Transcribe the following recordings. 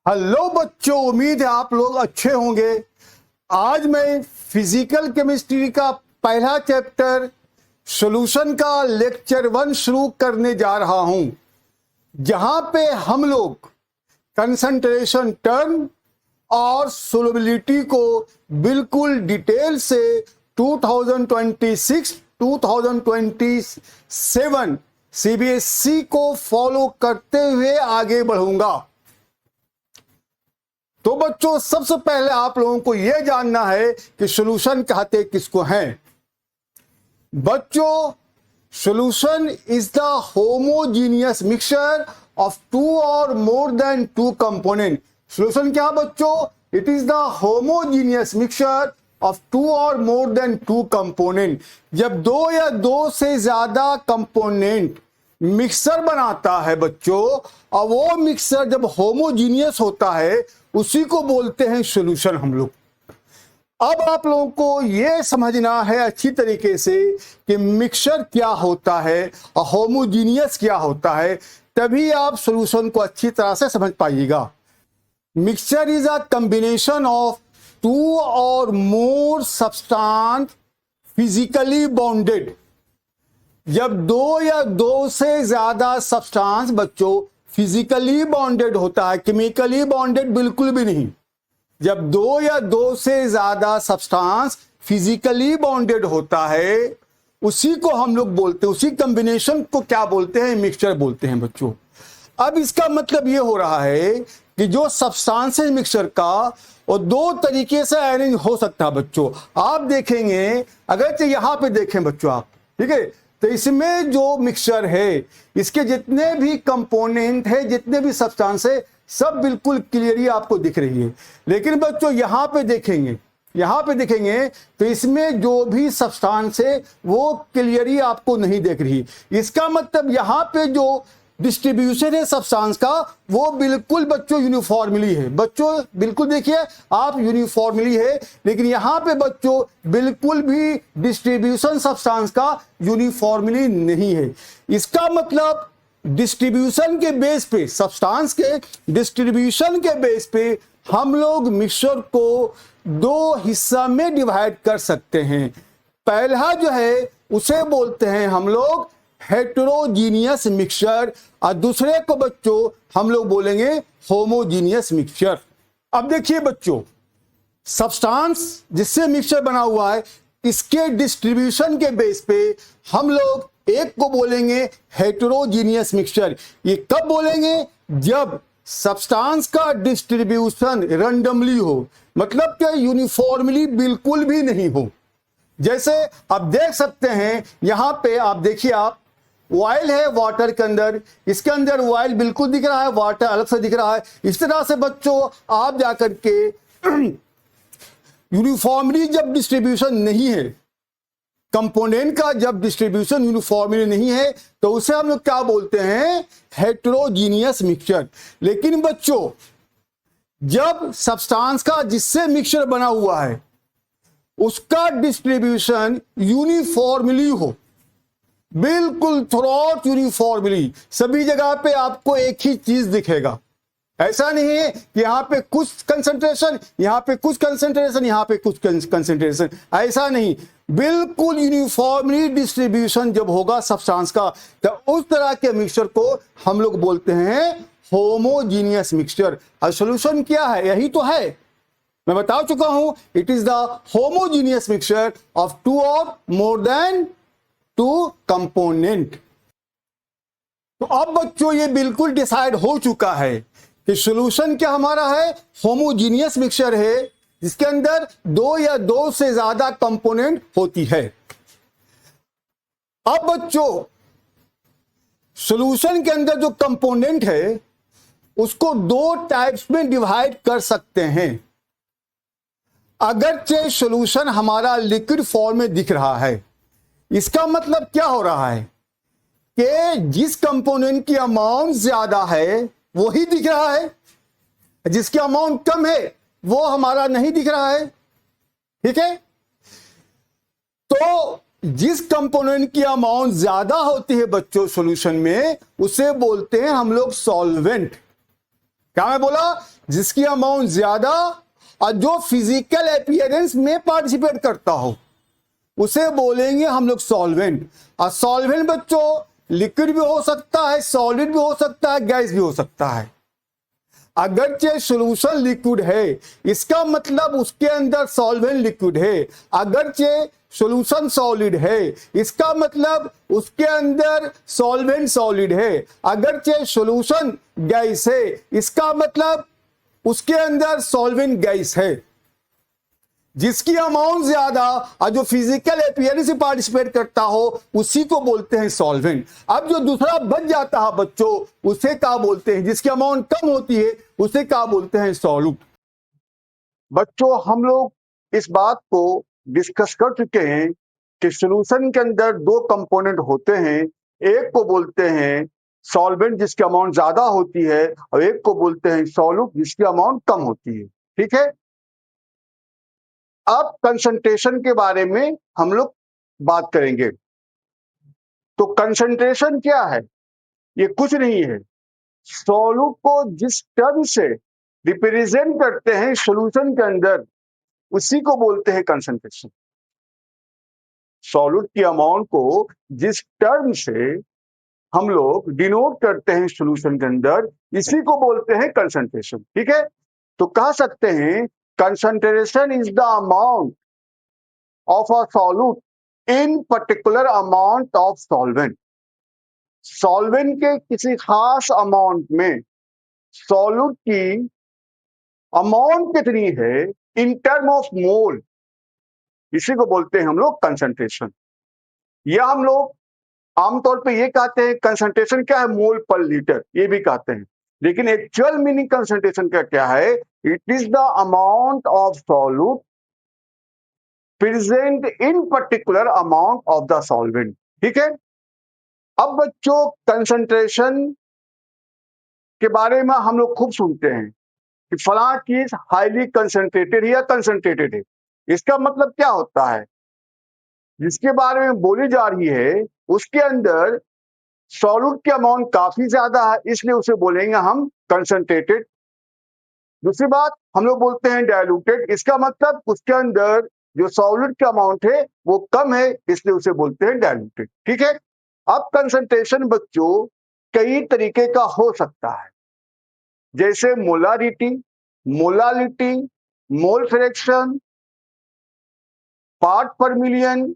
Hello बच्चों, उम्मीद है आप लोग अच्छे होंगे। आज मैं फिजिकल केमिस्ट्री का पहला चैप्टर सॉल्यूशन का लेक्चर 1 शुरू करने जा रहा हूं, जहां पे हम लोग कंसंट्रेशन टर्म और सोलबिलिटी को बिल्कुल डिटेल से 2026 2027 सीबीएसई को फॉलो करते हुए आगे बढ़ूंगा। तो बच्चों, सबसे पहले आप लोगों को यह जानना है कि सॉल्यूशन कहते किसको हैं। बच्चों, solution is the homogeneous mixture of two और more than two component. Solution क्या बच्चों? It is the homogeneous mixture of two और मोर देन टू कंपोनेंट। जब दो या दो से ज्यादा कंपोनेंट मिक्सर बनाता है बच्चों, और वो मिक्सर जब होमोजीनियस होता है उसी को बोलते हैं सॉल्यूशन हम लोग। अब आप लोगों को यह समझना है अच्छी तरीके से कि मिक्सर क्या होता है और होमोजीनियस क्या होता है, तभी आप सॉल्यूशन को अच्छी तरह से समझ पाइएगा। Mixture is a combination of two और मोर सब्सटेंस फिजिकली बॉन्डेड। जब दो या दो से ज्यादा सब्सटेंस बच्चों फिजिकली बॉन्डेड होता है, केमिकली बॉन्डेड बिल्कुल भी नहीं। जब दो या दो से ज्यादा सब्सटेंस फिजिकली बॉन्डेड होता है, उसी को हम लोग बोलते हैं, उसी कॉम्बिनेशन को क्या बोलते हैं? मिक्सचर बोलते हैं बच्चों। अब इसका मतलब ये हो रहा है कि जो सब्सटेंस है मिक्सचर का, वो दो तरीके से अरेंज हो सकता है बच्चों। आप देखेंगे, अगर तो यहां पे देखें बच्चों आप, ठीक है, तो इसमें जो मिक्सचर है, इसके जितने भी कंपोनेंट है, जितने भी सब्सटेंस है, सब बिल्कुल क्लियरली आपको दिख रही है। लेकिन बच्चों यहां पे देखेंगे, तो इसमें जो भी सब्सटेंस है वो क्लियरली आपको नहीं दिख रही। इसका मतलब यहां पे जो डिस्ट्रीब्यूशन है सब्सटेंस का, वो बिल्कुल बच्चों यूनिफॉर्मली है। बच्चों बिल्कुल देखिए आप, यूनिफॉर्मली है, लेकिन यहां पे बच्चों बिल्कुल भी डिस्ट्रीब्यूशन सब्सटेंस का यूनिफॉर्मली नहीं है। इसका मतलब डिस्ट्रीब्यूशन के बेस पे, सब्सटेंस के डिस्ट्रीब्यूशन के बेस पे हम लोग मिक्सचर को दो हिस्सा में डिवाइड कर सकते हैं। पहला जो है उसे बोलते हैं हम लोग हेटेरोजीनियस मिक्सचर, और दूसरे को बच्चों हम लोग बोलेंगे होमोजीनियस मिक्सचर। अब देखिए बच्चों, सब्सटेंस जिससे मिक्सचर बना हुआ है, इसके डिस्ट्रीब्यूशन के बेस पे हम लोग एक को बोलेंगे हेटेरोजीनियस मिक्सचर। ये कब बोलेंगे? जब सब्सटेंस का डिस्ट्रीब्यूशन रैंडमली हो, मतलब कि यूनिफॉर्मली बिल्कुल भी नहीं हो। जैसे आप देख सकते हैं, यहां पे आप देखिए, आप ऑयल है वाटर के अंदर, इसके अंदर ऑयल बिल्कुल दिख रहा है, वाटर अलग से दिख रहा है। इस तरह से बच्चों आप जाकर के यूनिफॉर्मली जब डिस्ट्रीब्यूशन नहीं है, कंपोनेंट का जब डिस्ट्रीब्यूशन यूनिफॉर्मली नहीं है, तो उसे हम लोग क्या बोलते हैं? Heterogeneous mixture. लेकिन बच्चों जब सब्सटेंस का जिससे मिक्सचर बना हुआ है उसका डिस्ट्रीब्यूशन यूनिफॉर्मली हो, बिल्कुल थ्रूआउट यूनिफॉर्मली, सभी जगह पे आपको एक ही चीज दिखेगा। ऐसा नहीं है कि यहां पे कुछ कंसंट्रेशन, यहां पे कुछ कंसंट्रेशन, यहां पे कुछ कंसंट्रेशन, ऐसा नहीं। बिल्कुल यूनिफॉर्मली डिस्ट्रीब्यूशन जब होगा सब्सटेंस का, तो उस तरह के मिक्सचर को हम लोग बोलते हैं होमोजीनियस मिक्सचर। और सॉल्यूशन क्या है? यही तो है, मैं बता चुका हूं। It is the homogeneous mixture of two और मोर देन टू कंपोनेंट। तो अब बच्चों ये बिल्कुल डिसाइड हो चुका है कि सॉल्यूशन क्या हमारा है? होमोजीनियस मिक्सचर है, जिसके अंदर दो या दो से ज्यादा कंपोनेंट होती है। अब बच्चों सॉल्यूशन के अंदर जो कंपोनेंट है उसको दो टाइप्स में डिवाइड कर सकते हैं। अगरचे सॉल्यूशन हमारा लिक्विड फॉर्म में दिख रहा है, इसका मतलब क्या हो रहा है कि जिस कंपोनेंट की अमाउंट ज्यादा है वही दिख रहा है, जिसकी अमाउंट कम है वो हमारा नहीं दिख रहा है। ठीक है, तो जिस कंपोनेंट की अमाउंट ज्यादा होती है बच्चों सॉल्यूशन में, उसे बोलते हैं हम लोग सॉल्वेंट। क्या मैं बोला? जिसकी अमाउंट ज्यादा और जो फिजिकल अपीयरेंस में पार्टिसिपेट करता हो उसे बोलेंगे हम लोग सॉल्वेंट। और सॉल्वेंट बच्चों लिक्विड भी हो सकता है, सॉलिड भी हो सकता है, गैस भी हो सकता है। अगरचे सॉल्यूशन लिक्विड है इसका मतलब उसके अंदर सॉल्वेंट लिक्विड है, अगरचे सॉल्यूशन सॉलिड है इसका मतलब उसके अंदर सॉल्वेंट सॉलिड है, अगरचे सॉल्यूशन गैस है इसका मतलब उसके अंदर सॉल्वेंट गैस है। जिसकी अमाउंट ज्यादा और जो फिजिकल अपीयरेंस से पार्टिसिपेट करता हो उसी को बोलते हैं सॉल्वेंट। अब जो दूसरा बच जाता है बच्चों उसे क्या बोलते हैं, जिसकी अमाउंट कम होती है उसे क्या बोलते हैं, सॉल्यूट। बच्चों हम लोग इस बात को डिस्कस कर चुके हैं कि सॉल्यूशन के अंदर दो कंपोनेंट होते हैं, एक को बोलते हैं सॉल्वेंट जिसकी अमाउंट ज्यादा होती है और एक को बोलते हैं सॉल्यूट जिसकी अमाउंट कम होती है। ठीक है, अब कंसंट्रेशन के बारे में हम लोग बात करेंगे। तो कंसंट्रेशन क्या है, ये कुछ नहीं है, सॉल्यूट को जिस टर्म से रिप्रेजेंट करते हैं सॉल्यूशन के अंदर उसी को बोलते हैं कंसंट्रेशन। सॉल्यूट की अमाउंट को जिस टर्म से हम लोग डिनोट करते हैं सॉल्यूशन के अंदर इसी को बोलते हैं कंसंट्रेशन। ठीक है, तो कह सकते हैं concentration is the amount of a solute in particular amount of solvent. Solvent के किसी खास अमाउंट में सॉल्यूट की अमाउंट कितनी है इन टर्म ऑफ मोल, इसी को बोलते हैं हम लोग कंसंट्रेशन। या हम लोग आमतौर पे ये कहते हैं कंसंट्रेशन क्या है, मोल पर लीटर, ये भी कहते हैं, लेकिन एक्चुअल मीनिंग कंसंट्रेशन का क्या है, it is the amount of solute present in particular amount of the solvent. ठीक है, अब बच्चों कंसंट्रेशन के बारे में हम लोग खूब सुनते हैं कि फला चीज हाईली कंसंट्रेटेड या कंसंट्रेटेड है। इसका मतलब क्या होता है, जिसके बारे में बोली जा रही है उसके अंदर सॉल्यूट की अमाउंट काफी ज्यादा है इसलिए उसे बोलेंगे हम कंसंट्रेटेड। दूसरी बात हम लोग बोलते हैं डाइल्यूटेड, इसका मतलब उसके अंदर जो सॉल्यूट की अमाउंट है वो कम है इसलिए उसे बोलते हैं डाइल्यूटेड। ठीक है, अब कंसंट्रेशन बच्चों कई तरीके का हो सकता है, जैसे molarity, molality, mole fraction, part per million,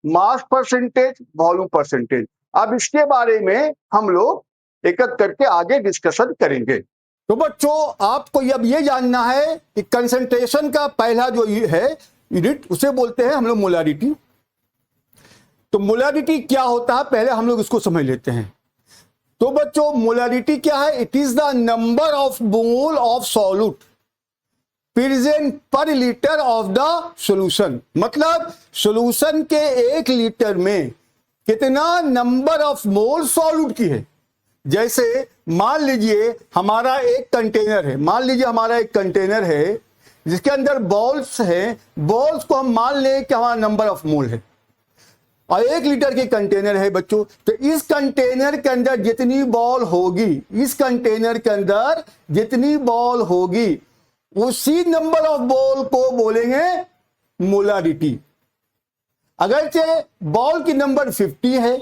mass percentage, volume percentage. अब इसके बारे में हम लोग एक एक करके आगे डिस्कशन करेंगे। तो बच्चों आपको अब ये जानना है कि कंसंट्रेशन का पहला जो है यूनिट उसे बोलते हैं हम लोग मोलारिटी। तो मोलारिटी क्या होता है पहले हम लोग इसको समझ लेते हैं। तो बच्चों मोलारिटी क्या है, it is the number of mole of solute present per litre of the solution. मतलब सॉल्यूशन के 1 लीटर में कितना नंबर ऑफ मोल सॉल्यूट की है। जैसे मान लीजिए हमारा एक कंटेनर है, मान लीजिए हमारा एक कंटेनर है जिसके अंदर बॉल्स है, बॉल्स को हम मान लें कि हमारा नंबर ऑफ मोल है और 1 लीटर के कंटेनर है बच्चों। तो इस कंटेनर के अंदर जितनी बॉल होगी, इस कंटेनर के अंदर जितनी बॉल होगी उसी नंबर ऑफ बॉल को बोलेंगे मोलारिटी। अगरचे बॉल की नंबर 50 है,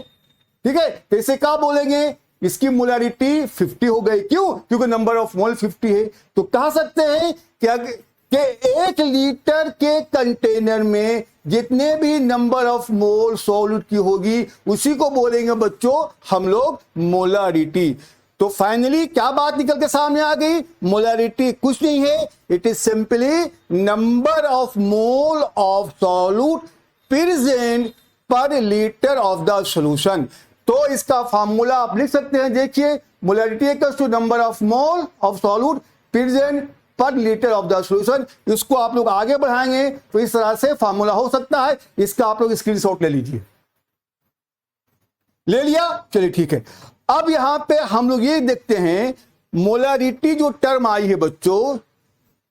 ठीक है, तो इसे क्या बोलेंगे, इसकी मोलारिटी 50 हो गई। क्यों, क्योंकि नंबर ऑफ मोल 50 है। तो कह सकते हैं कि 1 लीटर के कंटेनर में जितने भी नंबर ऑफ मोल सॉल्यूट की होगी उसी को बोलेंगे बच्चों हम लोग मोलारिटी। तो फाइनली क्या बात निकल के सामने आ गई, मोलारिटी कुछ नहीं है, it is simply number of mole of solute present per litre of the solution. तो इसका फार्मूला आप लिख सकते हैं, देखिए molarity equals to number of mole of solute present per litre of the solution. इसको आप लोग आगे बढ़ाएंगे तो इस तरह से फार्मूला हो सकता है। इसका आप लोग स्क्रीनशॉट ले लीजिए। ले लिया, चलिए ठीक है। अब यहां पे हम लोग ये देखते हैं मोलारिटी जो टर्म आई है बच्चों,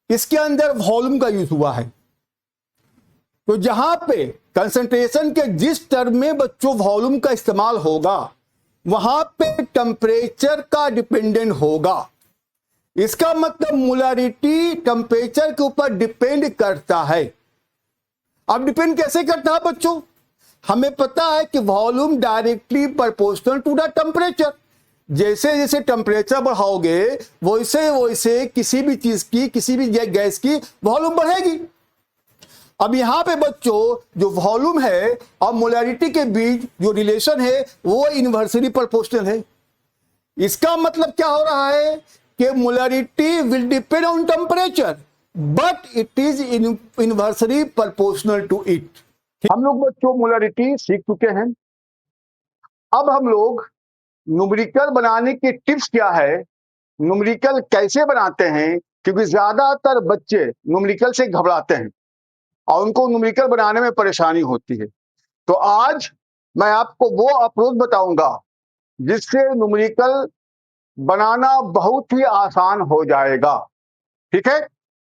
इसके अंदर वॉल्यूम का यूज हुआ है। तो जहां पे कंसंट्रेशन के जिस टर्म में बच्चों वॉल्यूम का इस्तेमाल होगा वहां पे टेम्परेचर का डिपेंडेंट होगा। इसका मतलब मोलारिटी टेम्परेचर के ऊपर डिपेंड करता है। अब डिपेंड कैसे करता है बच्चों? हमें पता है कि volume directly proportional to the temperature. जैसे जैसे टेम्परेचर बढ़ाओगे वैसे वैसे किसी भी चीज की, किसी भी गैस की वॉल्यूम बढ़ेगी। अब यहां पे बच्चों जो वॉल्यूम है और मोलारिटी के बीच जो रिलेशन है वो इन्वर्सली प्रोपोर्शनल है। इसका मतलब क्या हो रहा है कि molarity will depend on temperature but it is inversely proportional to it. हम लोग बच्चों मोलारिटी सीख चुके हैं। अब हम लोग न्यूमेरिकल बनाने की टिप्स क्या है, न्यूमेरिकल कैसे बनाते हैं, क्योंकि ज्यादातर बच्चे न्यूमेरिकल से घबराते हैं और उनको न्यूमेरिकल बनाने में परेशानी होती है। तो आज मैं आपको वो अप्रोच बताऊंगा जिससे न्यूमेरिकल बनाना बहुत ही आसान हो जाएगा। ठीक है,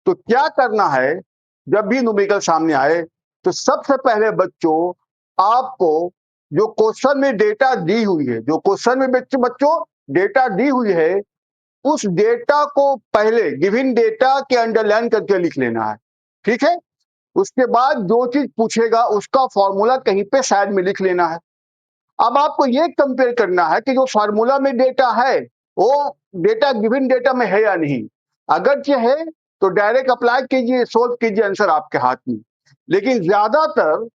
तो क्या करना है, जब भी न्यूमेरिकल सामने आए तो सबसे पहले बच्चों आपको जो क्वेश्चन में डेटा दी हुई है, जो क्वेश्चन में बच्चों डेटा दी हुई है, उस डेटा को पहले गिवन डेटा के अंडरलाइन करके लिख लेना है। ठीक है, उसके बाद जो चीज पूछेगा उसका फॉर्मूला कहीं पे साइड में लिख लेना है। अब आपको ये कंपेयर करना है कि जो फार्मूला में डेटा है वो डेटा गिवन डेटा में है या नहीं। अगर ये है तो डायरेक्ट अप्लाई कीजिए, सोल्व कीजिए, आंसर आपके हाथ में। लेकिन ज्यादातर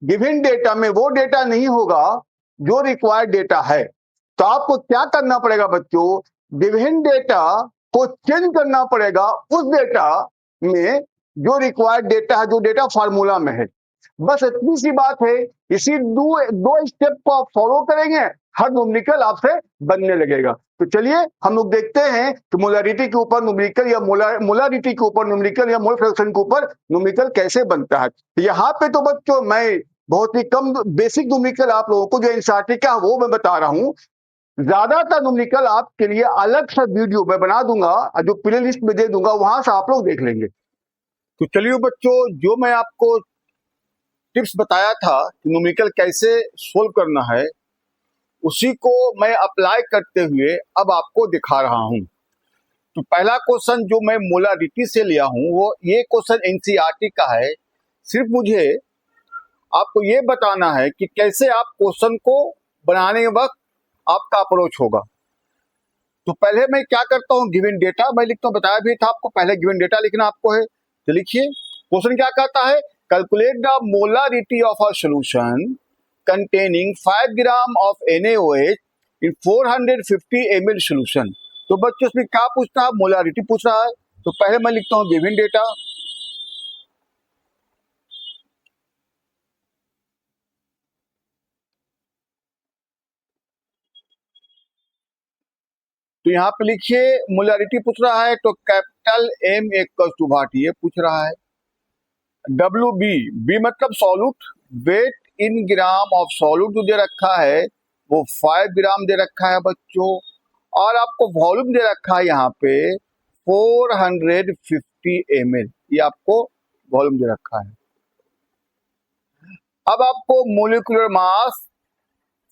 गिवन डेटा में वो डेटा नहीं होगा जो रिक्वायर्ड डेटा है। तो आपको क्या करना पड़ेगा बच्चों, गिवन डेटा को चेंज करना पड़ेगा उस डेटा में जो रिक्वायर्ड डेटा है, जो डेटा फार्मूला में है। बस इतनी सी बात है। इसी दो स्टेप को आप फॉलो करेंगे, हर न्यूमेरिकल आपसे बनने लगेगा। तो चलिए हम लोग देखते हैं कि मोलारिटी के ऊपर न्यूमेरिकल या मोलारिटी के ऊपर न्यूमेरिकल या मोल फ्रैक्शन के ऊपर न्यूमेरिकल कैसे बनता है। यहाँ पे तो बच्चों मैं बहुत ही कम बेसिक न्यूमेरिकल आप लोगों को जो एनसीईआरटी का वो मैं बता रहा हूँ। ज्यादातर न्यूमेरिकल आपके लिए अलग सा वीडियो मैं बना दूंगा, जो प्ले लिस्ट में दे दूंगा, वहां से आप लोग देख लेंगे। तो चलिए बच्चों, जो मैं आपको टिप्स बताया था कि न्यूमेरिकल कैसे सोल्व करना है, उसी को मैं अप्लाई करते हुए अब आपको दिखा रहा हूं। तो पहला क्वेश्चन जो मैं मोलारिटी से लिया हूं वो ये क्वेश्चन एनसीईआरटी का है। सिर्फ मुझे आपको ये बताना है कि कैसे आप क्वेश्चन को बनाने के वक्त आपका अप्रोच होगा। तो पहले मैं क्या करता हूँ, गिवन डेटा मैं लिखता हूँ, बताया भी था आपको पहले गिवन डेटा लिखना आपको है। तो लिखिए क्वेश्चन क्या कहता है, calculate the molarity of a solution containing 5 gram of NaOH in 450 ml solution। तो बच्चों इसमें क्या पूछता है, मोलारिटी पूछ रहा है। तो पहले मैं लिखता हूं गिवन डेटा, तो यहां पे लिखिए मोलारिटी पूछ रहा है तो capital M equal to what ये पूछ रहा है। WB, बी मतलब solute, weight in gram of solute जो दे रखा है वो 5 ग्राम दे रखा है बच्चों, और आपको वॉल्यूम दे रखा है यहाँ पे 450 ml, ये आपको वॉल्यूम दे रखा है। अब आपको मोलिकुलर मास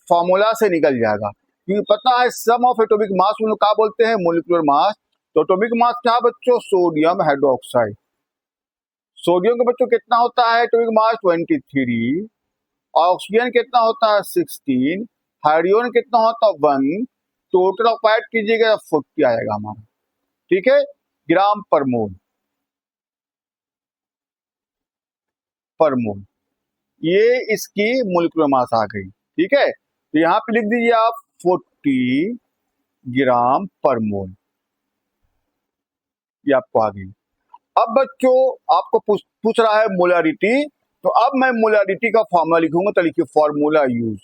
फॉर्मूला से निकल जाएगा, क्योंकि पता है सम ऑफ एटॉमिक मास हम लोग क्या बोलते हैं, मोलिकुलर मास। तो एटॉमिक मास क्या है बच्चों, सोडियम हाइड्रोक्साइड। सोडियम का बच्चों कितना होता है एटॉमिक मास 23, ऑक्सीजन कितना होता है 16, हाइड्रोजन कितना होता है 1, टोटल ऑफ ऐड कीजिएगा 40 आएगा हमारा। ठीक है, ग्राम पर मोल, पर मोल, ये इसकी मोलिकुलर मास आ गई। ठीक है, तो यहां पे लिख दीजिए आप 40 ग्राम पर मोल, ये आपको आ गई। अब बच्चों आपको पूछ रहा है मोलारिटी, तो अब मैं मोलारिटी का फॉर्मूला लिखूंगा। तो लिखिए फॉर्मूला यूज,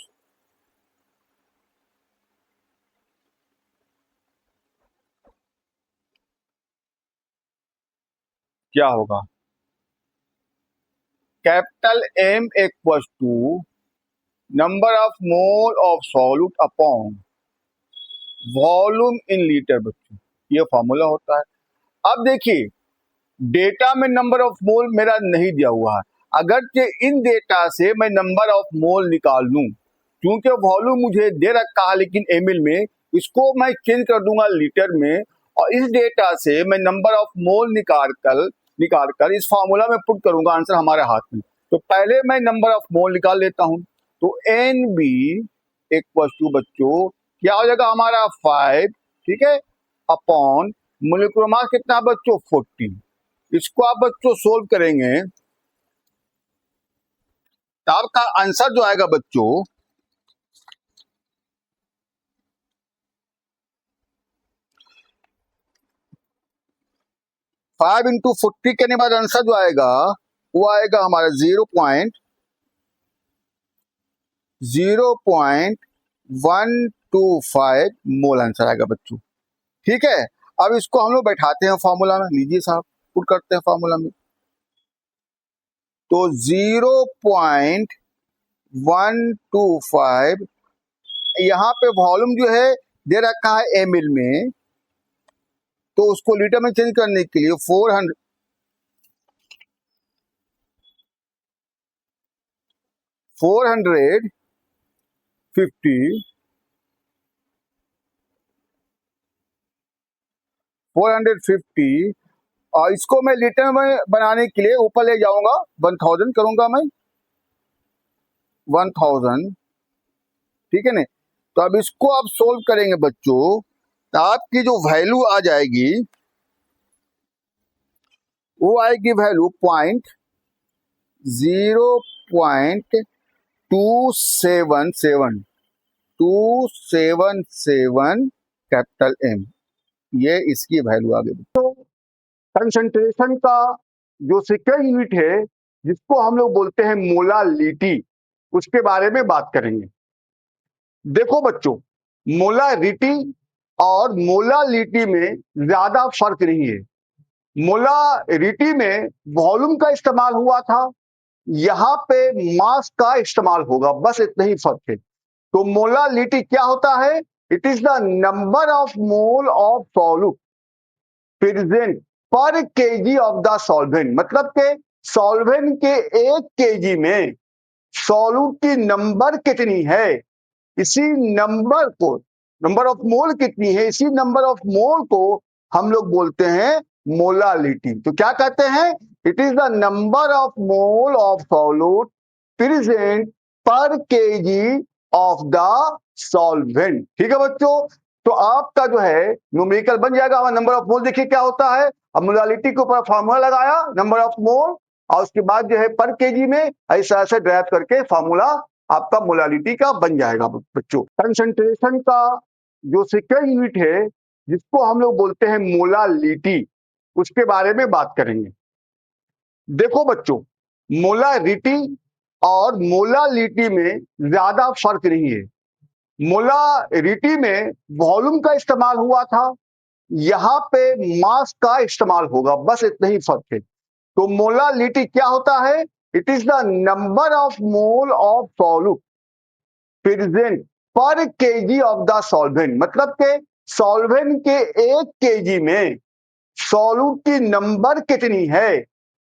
क्या होगा, capital M equal to number of mole of solute upon volume in litre बच्चों, ये फॉर्मूला होता है। अब देखिए डेटा में नंबर ऑफ मोल मेरा नहीं दिया हुआ है, अगर इन डेटा से मैं नंबर ऑफ मोल निकाल लूं, क्योंकि वॉल्यूम मुझे दे रखा है लेकिन ml में, इसको मैं चेंज कर दूंगा लीटर में और इस डेटा से मैं नंबर ऑफ मोल निकाल कर इस फॉर्मूला में पुट करूंगा, आंसर हमारे हाथ में। तो पहले मैं नंबर ऑफ मोल निकाल लेता हूं। तो एन बी इक्वल टू बच्चों क्या हो जाएगा हमारा 5, ठीक है, अपॉन मोलिकुलर मास कितना बच्चों 40। इसको आप बच्चों सोल्व करेंगे तो आपका आंसर जो आएगा बच्चों 5 इंटू 40 करने के बाद आंसर जो आएगा वो आएगा हमारा 0.125 मोल आंसर आएगा बच्चों। ठीक है, अब इसको हम लोग बैठाते हैं फॉर्मूला में। लीजिए साहब, पुट करते हैं फॉर्मूला में। तो 0.125 यहाँ पे वॉल्यूम जो है दे रखा है ml में, तो उसको लीटर में चेंज करने के लिए 450 450 और इसको मैं लीटर में बनाने के लिए ऊपर ले जाऊंगा, 1000 करूंगा मैं, 1000। ठीक है ना। तो अब इसको आप सोल्व करेंगे बच्चों तो आपकी जो वैल्यू आ जाएगी वो आएगी वैल्यू 0.277 कैपिटल एम, ये इसकी वैल्यू आ गई। तो कंसंट्रेशन का जो सेकेंड यूनिट है जिसको हम लोग बोलते हैं मोलालिटी, उसके बारे में बात करेंगे। देखो बच्चों, मोलारिटी और मोलालिटी में ज्यादा फर्क नहीं है। मोलारिटी में वॉल्यूम का इस्तेमाल हुआ था, यहाँ पे मास का इस्तेमाल होगा, बस इतना ही फर्क है। तो मोलालिटी क्या होता है? It is the number of mole of solute present पर केजी ऑफ द सॉल्वेंट। मतलब के सॉल्वेंट के 1 केजी में सॉल्यूट की नंबर कितनी है, इसी नंबर को, नंबर ऑफ मोल कितनी है, इसी नंबर ऑफ मोल को हम लोग बोलते हैं मोलालिटी। तो क्या कहते हैं? It is the number of mole of solute present पर केजी ऑफ द सॉल्वेंट। ठीक है बच्चों, तो आपका जो है न्यूमेरिकल बन जाएगा। हमारा नंबर ऑफ मोल देखिए क्या होता है। अब मोलालिटी के ऊपर फार्मूला लगाया नंबर ऑफ मोल, और उसके बाद जो है पर केजी में ऐसा ऐसे ड्राइव करके फार्मूला आपका मोलालिटी का बन जाएगा बच्चों। कंसंट्रेशन का जो सेकेंड यूनिट है जिसको हम लोग बोलते हैं मोलालिटी, उसके बारे में बात करेंगे। देखो बच्चों, मोलारिटी और मोलालिटी में ज्यादा फर्क नहीं है। मोलारिटी में वॉल्यूम का इस्तेमाल हुआ था, यहाँ पे मास का इस्तेमाल होगा, बस इतना ही फर्क है। तो मोलालिटी क्या होता है? It is the number of mole of solute present पर केजी ऑफ द सॉल्वेंट। मतलब के सॉल्वेंट के 1 केजी में सॉल्यूट की नंबर कितनी है,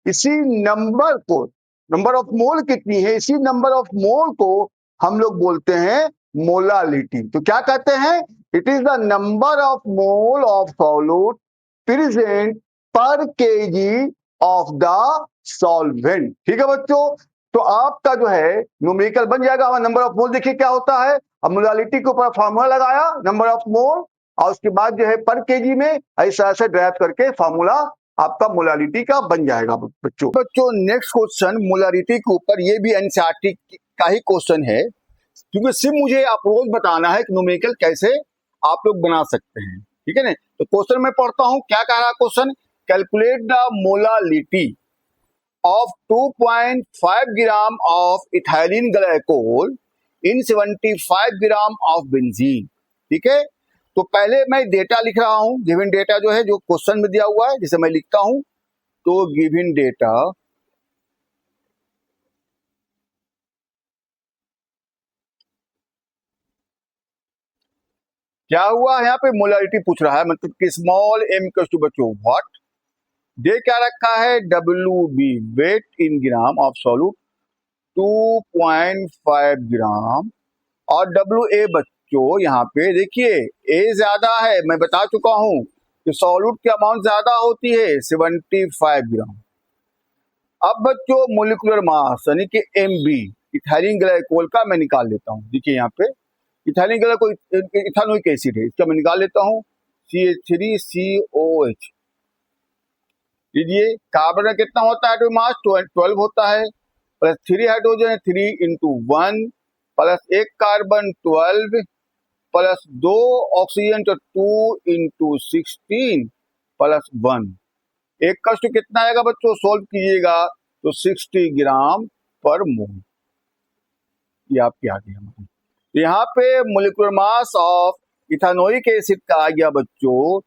इसी नंबर को, नंबर ऑफ मोल कितनी है, इसी नंबर ऑफ मोल को हम लोग बोलते हैं मोलालिटी। तो क्या कहते हैं? It is the number of mole of solute present पर केजी ऑफ द सॉल्वेंट। ठीक है बच्चों, तो आपका जो है न्यूमेरिकल बन जाएगा। हमारा नंबर ऑफ मोल देखिए क्या होता है। अब मोलालिटी के ऊपर फार्मूला लगाया नंबर ऑफ मोल, और उसके बाद जो है पर केजी में ऐसा ऐसे ड्राइव करके फार्मूला आपका मोलालिटी का बन जाएगा बच्चों नेक्स्ट क्वेश्चन मोलालिटी के ऊपर, ये भी एनसीईआरटी का ही क्वेश्चन है, क्योंकि सिर्फ मुझे अप्रोच बताना है कि न्यूमेरिकल कैसे आप लोग बना सकते हैं। ठीक है ना। तो क्वेश्चन मैं पढ़ता हूं, क्या कह रहा है question. Calculate the molality of 2.5 gram of ethylene glycol in 75 gram of benzene। ठीक है, तो पहले मैं डेटा लिख रहा हूं, गिवन डेटा जो है जो क्वेश्चन में दिया हुआ है, जिसे मैं लिखता हूं। तो गिवन डेटा क्या हुआ, यहाँ पे मोलारिटी पूछ रहा है, मतलब कि स्मॉल एम टू बच्चों व्हाट, दे क्या रखा है WB weight in gram of solute 2.5 gram, और WA बच्चों यहाँ पे देखिए ए ज्यादा है, मैं बता चुका हूं कि सॉल्यूट की अमाउंट ज्यादा होती है 75 ग्राम। अब बच्चों मोलिकुलर मास यानी कि MB इथाइलिन ग्लाइकोल का मैं निकाल लेता हूँ। देखिए यहाँ पे इथाइलिन ग्लाइकोल इथानोइक एसिड है, इसका मैं निकाल लेता हूँ CH3COH। लीजिए कार्बन का कितना होता है एटॉमिक मास 12 होता है, प्लस 3 हाइड्रोजन है 3 into 1 plus 1 carbon 12 plus 2 oxygen तो 2 इंटू 16 प्लस 1। एक कष्ट कितना आएगा बच्चों, सोल्व कीजिएगा तो 60 ग्राम पर मोल। ये आपके आ गया हमारी। तो यहाँ पे molecular mass of ethanoic acid का आ गया बच्चों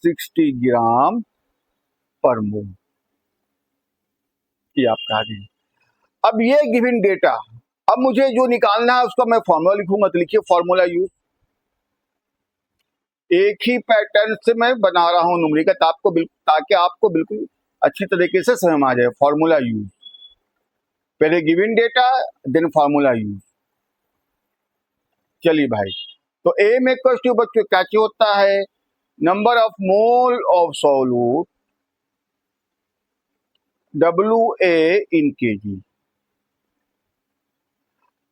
60 ग्राम पर मोल। ये आपका आ गया। अब ये गिवन डेटा, अब मुझे जो निकालना है उसका मैं फॉर्मूला लिखूंगा, तो लिखिए फॉर्मूला यूज। एक ही पैटर्न से मैं बना रहा हूं न्यूमेरिकल ताकि आपको बिल्कुल अच्छी तरीके से समझ में आ जाए। फॉर्मूला यूज, पहले given data then formula use. चलिए भाई, तो ए में क्वेश्चन बच्चों क्या होता है, number of mole of solute WA in kg।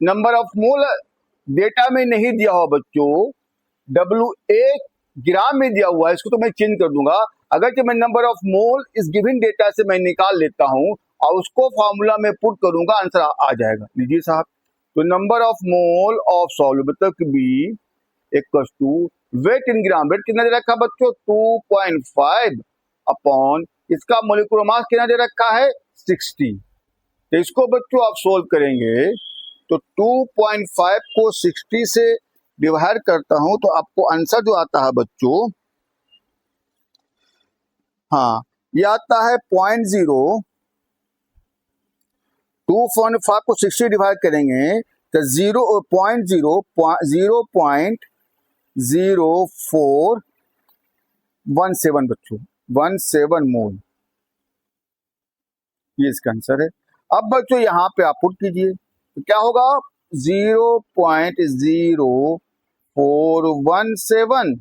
Number of mole data में नहीं दिया हुआ बच्चों, WA ग्राम में दिया हुआ है, इसको तो मैं चेंज कर दूंगा। अगर जब मैं नंबर ऑफ मोल इस गिवन डेटा से मैं निकाल लेता हूं और उसको फॉर्मूला में पुट करूंगा, आंसर आ जाएगा। लीजिए साहब, तो number of mole of solute मतलब कि B equal to weight in gram. Weight कितना दे रखा बच्चों 2.5 अपॉन इसका मोलिकुलर मास कितना दे रखा है 60। तो इसको बच्चों आप सोल्व करेंगे तो 2.5 को 60 से डिवाइड करता हूं तो आपको आंसर जो आता है बच्चों, हाँ ये आता है 0.0। 2.5 को 60 डिवाइड करेंगे तो 0.0417 बच्चों 17 मोल। ये इसका आंसर है। अब बच्चों यहाँ पे आप पुट कीजिए तो क्या होगा 0.0417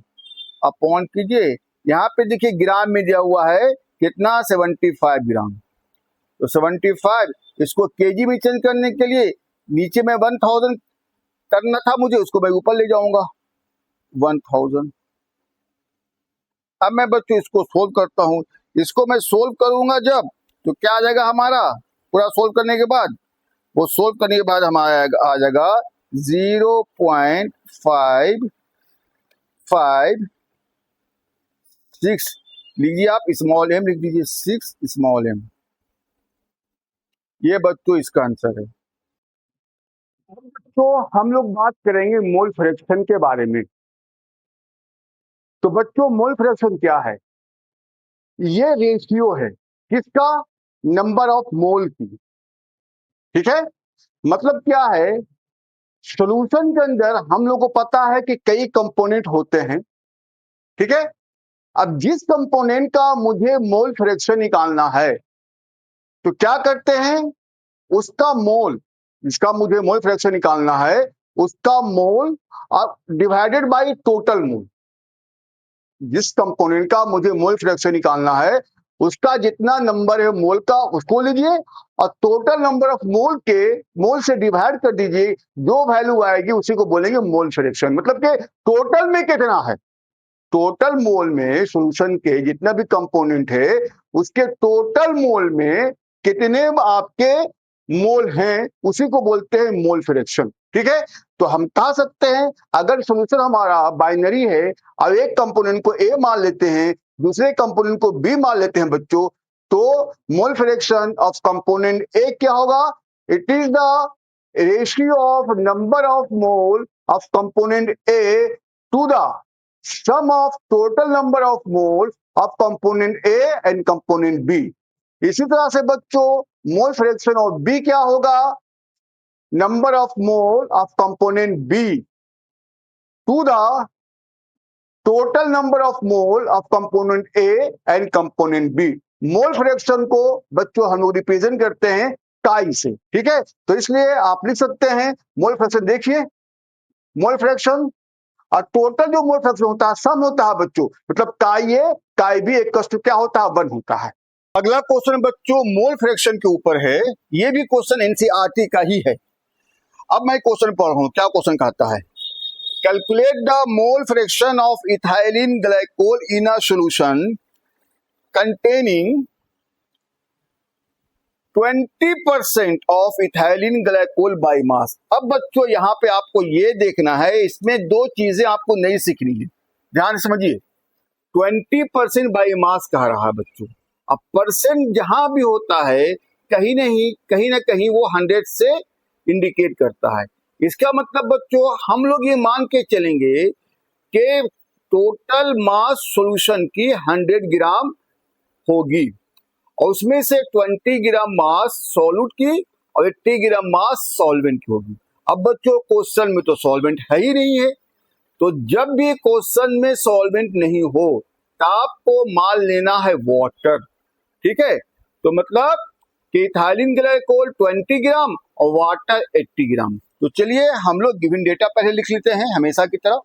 अपॉन कीजिए, यहाँ पे देखिए ग्राम में दिया हुआ है कितना 75 ग्राम। तो 75 इसको केजी में चेंज करने के लिए नीचे में 1000 करना था मुझे, उसको मैं ऊपर ले जाऊंगा 1000। अब मैं बच्चों इसको सोल्व करता हूं। इसको मैं सोल्व करूंगा जब, तो क्या आ जाएगा हमारा, पूरा सोल्व करने के बाद, वो सोल्व करने के बाद हमारा आ जाएगा 0.556। लीजिए आप स्मॉल m लिख दीजिए, 6 स्मॉल m। ये बच्चों इसका आंसर है। तो हम लोग बात करेंगे मोल फ्रैक्शन के बारे में। तो बच्चों मोल फ्रैक्शन क्या है, ये रेशियो है किसका, नंबर ऑफ मोल की। ठीक है, मतलब क्या है, सॉल्यूशन के अंदर हम लोग को पता है कि कई कंपोनेंट होते हैं। ठीक है, अब जिस कंपोनेंट का मुझे मोल फ्रैक्शन निकालना है तो क्या करते हैं, उसका मोल, जिसका मुझे मोल फ्रैक्शन निकालना है उसका मोल डिवाइडेड बाय टोटल मोल। जिस कंपोनेंट का मुझे मोल फ्रैक्शन निकालना है उसका जितना नंबर है मोल का उसको लीजिए और टोटल नंबर ऑफ मोल के मोल से डिवाइड कर दीजिए, जो वैल्यू आएगी उसी को बोलेंगे मोल फ्रैक्शन। मतलब कि टोटल में कितना है, टोटल मोल में सॉल्यूशन के जितना भी कंपोनेंट है उसके टोटल मोल में कितने आपके मोल हैं उसी को बोलते हैं मोल फ्रैक्शन। ठीक है, तो हम कह सकते हैं अगर सॉल्यूशन हमारा बाइनरी है और एक कंपोनेंट को ए मान लेते हैं दूसरे कंपोनेंट को बी मान लेते हैं बच्चों, तो mole fraction of component A क्या होगा, it is the ratio of number of mole of component A to the sum of total number of moles of component A and component B। इसी तरह से बच्चों मोल फ्रैक्शन ऑफ B क्या होगा, number of mole of component B to the total number of mole of component A and component B। Mole fraction को बच्चों हम लोग रिप्रेजेंट करते हैं काई से। ठीक है, तो इसलिए आप लिख सकते हैं मोल फ्रैक्शन, देखिए मोल फ्रैक्शन और टोटल जो मोल फ्रैक्शन होता है सम होता है बच्चों, मतलब काई ए काई भी एक क्या होता है, 1 होता है। अगला क्वेश्चन बच्चों मोल फ्रैक्शन के ऊपर है, ये भी क्वेश्चन एनसीईआरटी का ही है। अब मैं क्वेश्चन पढ़ रहा हूं, क्या क्वेश्चन कहता है, calculate the mole fraction of ethylene glycol in a solution containing 20% of ethylene glycol by mass. अब बच्चों यहां पे आपको ये देखना है, इसमें दो चीजें आपको नहीं सीखनी है, ध्यान से समझिए। 20% बाई मास कह रहा है बच्चों। अब परसेंट जहां भी होता है कहीं ना कहीं वो 100 से इंडिकेट करता है। इसका मतलब बच्चों हम लोग ये मान के चलेंगे कि टोटल मास सॉल्यूशन की 100 ग्राम होगी और उसमें से 20 ग्राम मास सॉल्यूट की और 80 ग्राम मास सॉल्वेंट की होगी। अब बच्चों क्वेश्चन में तो सॉल्वेंट है ही नहीं है, तो जब भी क्वेश्चन में सॉल्वेंट नहीं हो तो आपको मान लेना है वाटर, ठीक है। तो मतलब कि इथाइलिन ग्लाइकोल 20 ग्राम और वाटर 80 ग्राम। तो चलिए हम लोग गिवन डेटा पहले लिख लेते हैं हमेशा की तरह।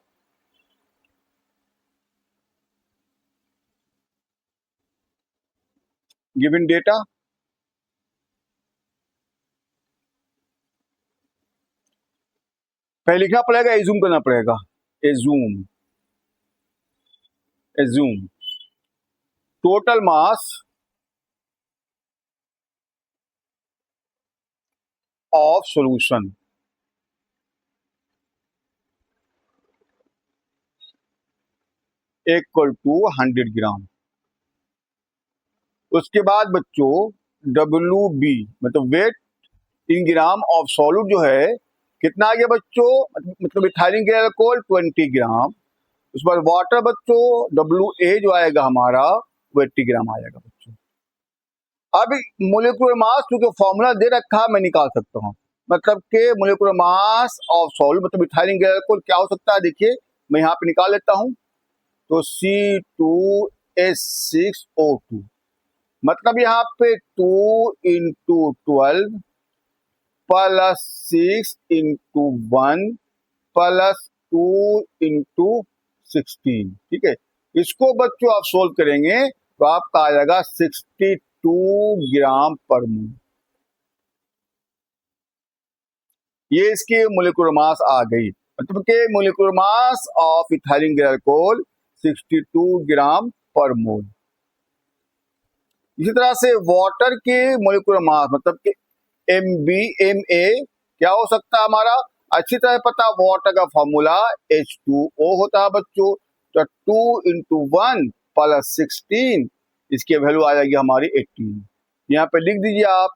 गिवन डेटा पहले लिखना पड़ेगा, एज्यूम करना पड़ेगा, assume total mass of solution equal to 100 gram. उसके बाद बच्चों WB मतलब weight in gram of solute जो है कितना आ गया बच्चों, मतलब इथाइलिन ग्लाइकोल 20 ग्राम। उसके बाद वाटर बच्चों WA जो आएगा हमारा वो 80 ग्राम आएगा बच्चों। अब मोलिकुलर मास क्योंकि फॉर्मूला दे रखा है मैं निकाल सकता हूँ, मतलब के मोलिकुलर मास ऑफ सॉल्यूट मतलब इथाइलिन ग्लाइकोल क्या हो सकता है, देखिए मैं यहाँ पे निकाल लेता हूँ। तो C2H6O2 मतलब यहाँ पे 2 into 12 plus 6 into 1 plus 2 into 16, ठीक है। इसको बच्चों आप सोल्व करेंगे तो आपका आ जाएगा 62 ग्राम पर मोल। ये इसकी मोलिकुलर मास आ गई, मतलब के molecular mass of ethylene glycol 62 ग्राम पर मोल। इसी तरह से वाटर के मोलिकुलर मास मतलब कि MbMa क्या हो सकता है हमारा, अच्छी तरह पता वाटर का फॉर्मूला H2O होता है बच्चों। तो 2 इंटू 1 प्लस 16 इसकी वैल्यू आ जाएगी हमारी 18। यहाँ पे लिख दीजिए आप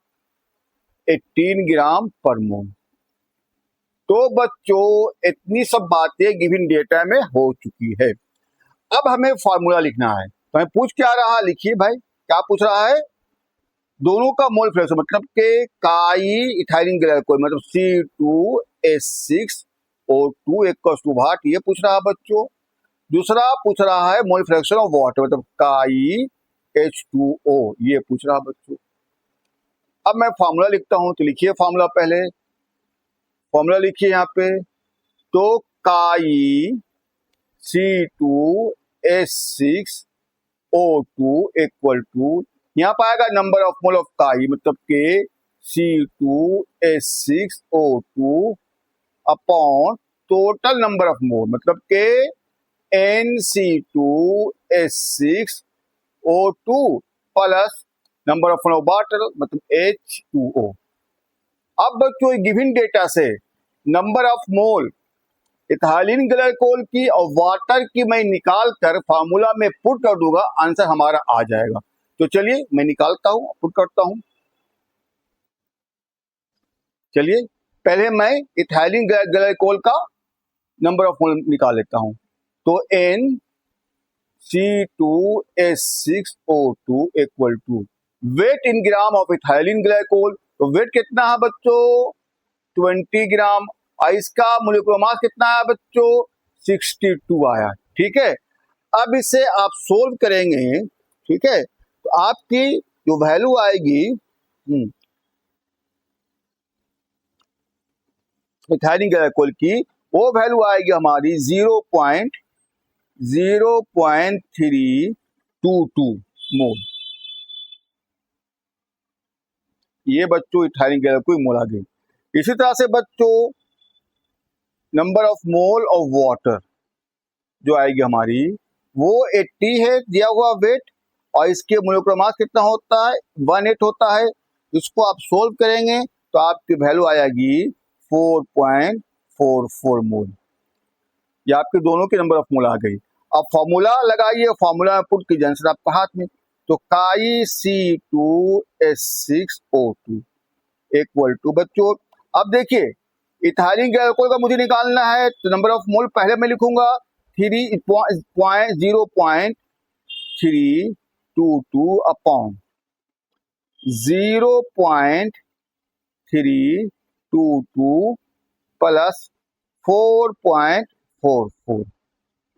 18 ग्राम पर मोल। तो बच्चों इतनी सब बातें गिवन डेटा में हो चुकी है। अब हमें फॉर्मूला लिखना है, तो हमें पूछ क्या रहा, लिखिए भाई क्या पूछ रहा है, दोनों का मोल फ्रैक्शन मतलब के काई इथाइलिन ग्लाइकोल मतलब C2H6O2 इक्वल्स टू व्हाट, ये पूछ रहा है बच्चों। दूसरा पूछ रहा है मोल फ्रैक्शन ऑफ वाटर मतलब काई H2O, ये पूछ रहा है बच्चों। अब मैं फॉर्मूला लिखता हूं, तो लिखिए फॉर्मूला पहले, फॉर्मूला लिखिए यहाँ पे। तो काई C2H6O2 इक्वल टू यहाँ पर आएगा नंबर ऑफ मोल ऑफ काई मतलब के C2H6O2 upon total number of मोल मतलब के NC2H6O2 plus number of mole of water मतलब H2O। अब बच्चों गिवन डेटा से number of mole ethylene glycol की और वाटर की मैं निकाल कर फार्मूला में पुट कर दूंगा, आंसर हमारा आ जाएगा। तो चलिए मैं निकालता हूं, पुट करता हूं। चलिए पहले मैं इथाइलिन ग्लाइकोल का नंबर ऑफ मोल निकाल लेता हूं। तो NC2H6O2 equal to weight in gram of ethylene glycol, तो वेट कितना है बच्चों 20 ग्राम, और इसका मोलिकुलर मास कितना है बच्चों 62 आया, ठीक है। अब इसे आप सोल्व करेंगे, ठीक है, तो आपकी जो वैल्यू आएगी इथाइलिन ग्लाइकोल की वो वैल्यू आएगी हमारी 0.03 22 मोल। ये बच्चों इथाइलिन ग्लाइकोल मोल आ गई। इसी तरह से बच्चों number of mole of water जो आएगी हमारी वो 80 है दिया हुआ वेट, और इसके मोलिकुलर मास कितना होता है 18 होता है। इसको आप सोल्व करेंगे तो आपकी वैल्यू आएगी 4.44 मोल। ये आपके दोनों के नंबर ऑफ मोल आ गई। अब फॉर्मूला लगाइए, फॉर्मूला में पुट कीजिए आंसर आपका हाथ में। तो KC2H6O2 इक्वल टू बच्चों, अब देखिए इथाइलिन ग्लाइकोल का मुझे निकालना है तो नंबर ऑफ मोल पहले मैं लिखूंगा 0.322 अपॉन 0.322 प्लस 4.44।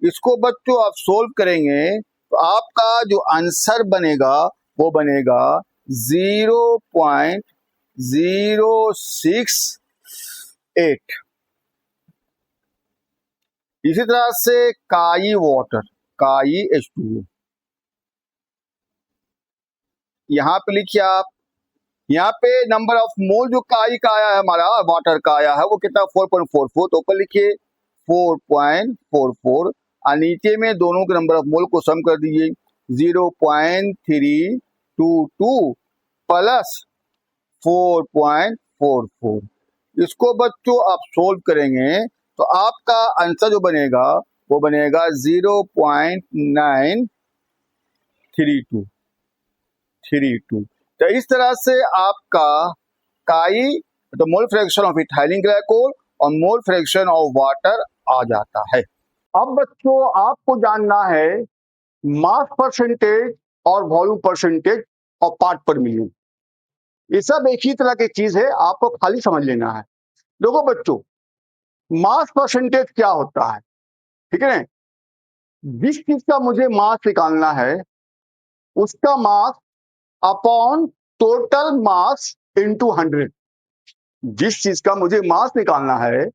इसको बच्चों आप सोल्व करेंगे तो आपका जो आंसर बनेगा वो बनेगा 0.068। इसी तरह से काई वाटर, काई H2O, यहां पे लिखिए आप, यहाँ पे नंबर ऑफ मोल जो काई का आया है हमारा वाटर का आया है वो कितना 4.44, तो ऊपर लिखिए 4.44 और नीचे में दोनों के नंबर ऑफ मोल को सम कर दीजिए 0.322 प्लस 4.44। इसको बच्चों आप सोल्व करेंगे तो आपका आंसर जो बनेगा वो बनेगा 0.932। तो इस तरह से आपका काई तो mole fraction of ethylene glycol और मोल फ्रैक्शन ऑफ वाटर आ जाता है। अब बच्चों आपको जानना है मास परसेंटेज और वॉल्यूम परसेंटेज और पार्ट पर मिलियन। ये सब एक ही तरह की चीज है, आपको खाली समझ लेना है। देखो बच्चों, मास परसेंटेज क्या होता है, ठीक है ना? जिस चीज का मुझे मास निकालना है उसका mass upon total mass into 100। जिस चीज का मुझे मास निकालना है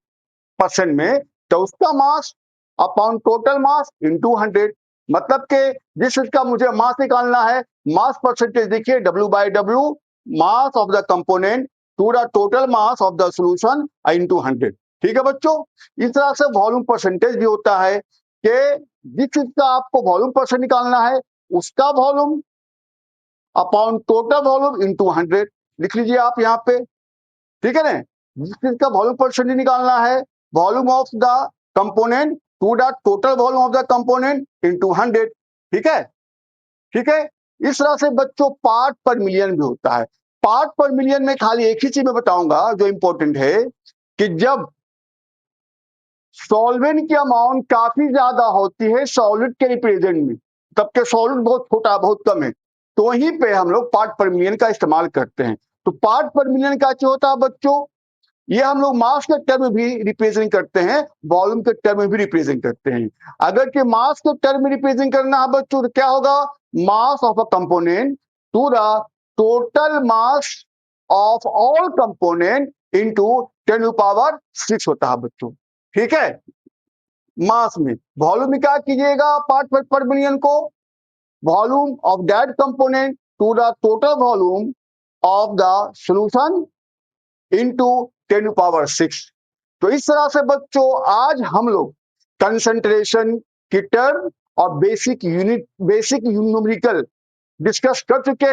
परसेंट में तो उसका mass upon total mass into 100। मतलब के जिस चीज का मुझे मास निकालना है, मास परसेंटेज देखिए W/W mass of the component to the total mass of the solution into 100। ठीक है बच्चों, इस तरह से वॉल्यूम परसेंटेज भी होता है कि जिस चीज का आपको वॉल्यूम परसेंट निकालना है उसका volume upon total volume into 100 लिख लीजिए आप यहाँ पे। ठीक है ना, जिस चीज का वॉल्यूम परसेंटेज निकालना है volume of the component to the total volume of the component into 100। ठीक है, ठीक है। इस तरह से बच्चों पार्ट पर मिलियन भी होता है। पार्ट पर मिलियन में खाली एक ही चीज मैं बताऊंगा जो इंपॉर्टेंट है कि जब सॉल्वेंट की अमाउंट काफी ज्यादा होती है सॉलिड के रिप्रेजेंट में, तब के सॉलिड बहुत छोटा बहुत कम है, तो वहीं पे हम लोग पार्ट पर मिलियन का इस्तेमाल करते हैं। तो पार्ट पर मिलियन का क्या होता है बच्चों, ये हम लोग मास के टर्म में भी रिप्रेजेंट करते हैं, वॉल्यूम के टर्म में भी रिप्रेजेंट करते हैं। अगर कि मास के टर्म में रिप्रेजेंट करना है बच्चों तो क्या होगा, mass of a component to the total mass of all component into 10⁶ होता है बच्चों। ठीक है, मास में। वॉल्यूम में क्या कीजिएगा पार्ट पर मिलियन को, volume of that component to the total volume of the solution into 10⁶। तो इस तरह से बच्चों आज हम लोग कंसंट्रेशन की टर्म और बेसिक न्यूमेरिकल डिस्कस कर चुके हैं।